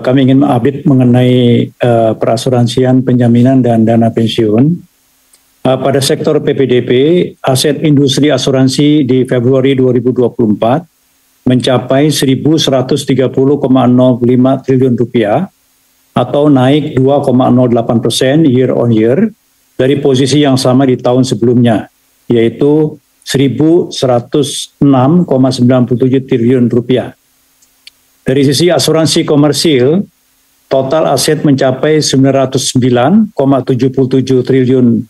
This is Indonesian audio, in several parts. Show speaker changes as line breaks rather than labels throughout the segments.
kami ingin mengupdate mengenai perasuransian, penjaminan, dan dana pensiun. Pada sektor PPDP, aset industri asuransi di Februari 2024 mencapai 1.130,05 triliun rupiah atau naik 2,08% year on year dari posisi yang sama di tahun sebelumnya, yaitu 1.106,97 triliun rupiah. Dari sisi asuransi komersil, total aset mencapai 909,77 triliun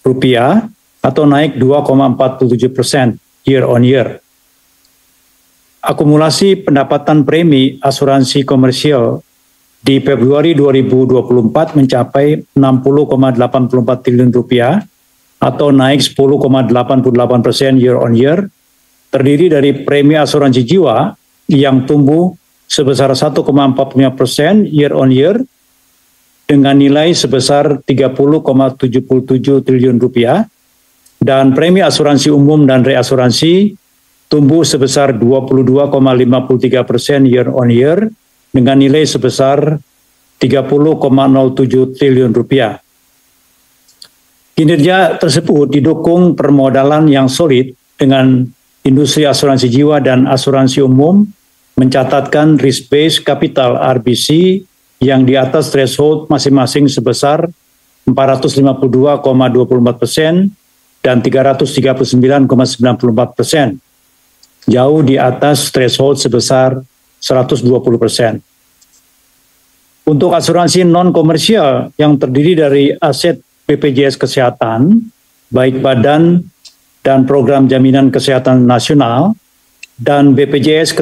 rupiah atau naik 2,47% year on year. Akumulasi pendapatan premi asuransi komersial di Februari 2024 mencapai 60,84 triliun rupiah atau naik 10,88% year on year, terdiri dari premi asuransi jiwa yang tumbuh sebesar 1,45% year on year dengan nilai sebesar 30,77 triliun rupiah, dan premi asuransi umum dan reasuransi tumbuh sebesar 22,53% year on year dengan nilai sebesar 30,07 triliun rupiah. Kinerja tersebut didukung permodalan yang solid dengan industri asuransi jiwa dan asuransi umum mencatatkan risk-based capital RBC yang di atas threshold masing-masing sebesar 452,24% dan 339,94%, jauh di atas threshold sebesar 120%. Untuk asuransi non-komersial yang terdiri dari aset BPJS Kesehatan, baik badan dan program jaminan kesehatan nasional, dan BPJS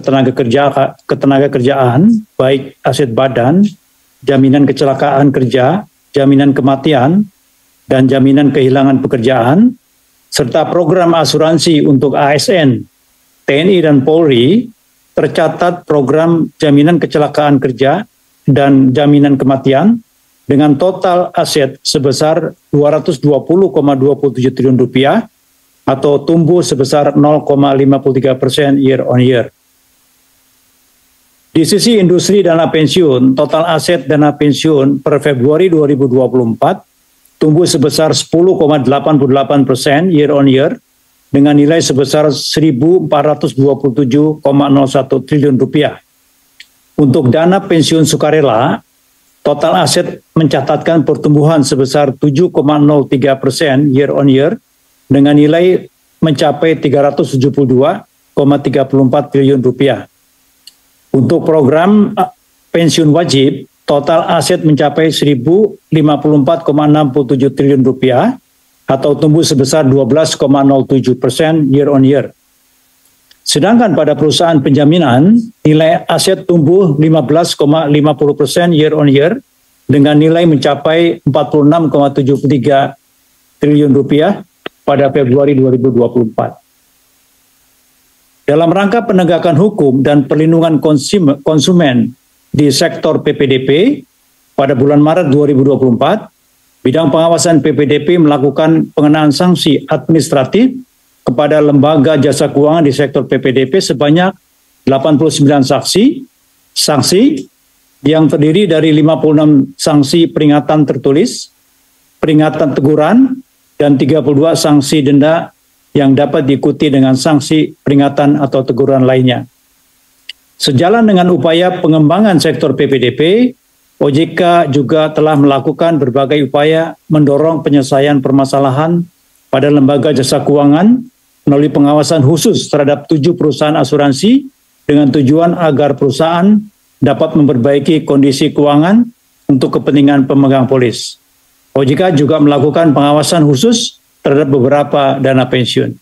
Ketenagakerjaan, baik aset badan, jaminan kecelakaan kerja, jaminan kematian, dan jaminan kehilangan pekerjaan, serta program asuransi untuk ASN, TNI, dan Polri, tercatat program jaminan kecelakaan kerja dan jaminan kematian dengan total aset sebesar 220,27 triliun rupiah atau tumbuh sebesar 0,53% year on year. Di sisi industri dana pensiun, total aset dana pensiun per Februari 2024 tumbuh sebesar 10,88% year on year dengan nilai sebesar 1.427,01 triliun rupiah. Untuk dana pensiun sukarela, total aset mencatatkan pertumbuhan sebesar 7,03% year on year dengan nilai mencapai 372,34 triliun rupiah. Untuk program pensiun wajib, total aset mencapai 1.054,67 triliun rupiah atau tumbuh sebesar 12,07% year on year. Sedangkan pada perusahaan penjaminan, nilai aset tumbuh 15,50% year on year dengan nilai mencapai 46,73 triliun rupiah pada Februari 2024. Dalam rangka penegakan hukum dan perlindungan konsumen di sektor PPDP, pada bulan Maret 2024, bidang pengawasan PPDP melakukan pengenaan sanksi administratif kepada lembaga jasa keuangan di sektor PPDP sebanyak 89 sanksi yang terdiri dari 56 sanksi peringatan tertulis, peringatan teguran, dan 32 sanksi denda yang dapat diikuti dengan sanksi peringatan atau teguran lainnya. Sejalan dengan upaya pengembangan sektor PPDP, OJK juga telah melakukan berbagai upaya mendorong penyelesaian permasalahan pada lembaga jasa keuangan melalui pengawasan khusus terhadap 7 perusahaan asuransi dengan tujuan agar perusahaan dapat memperbaiki kondisi keuangan untuk kepentingan pemegang polis. OJK juga melakukan pengawasan khusus terhadap beberapa dana pensiun.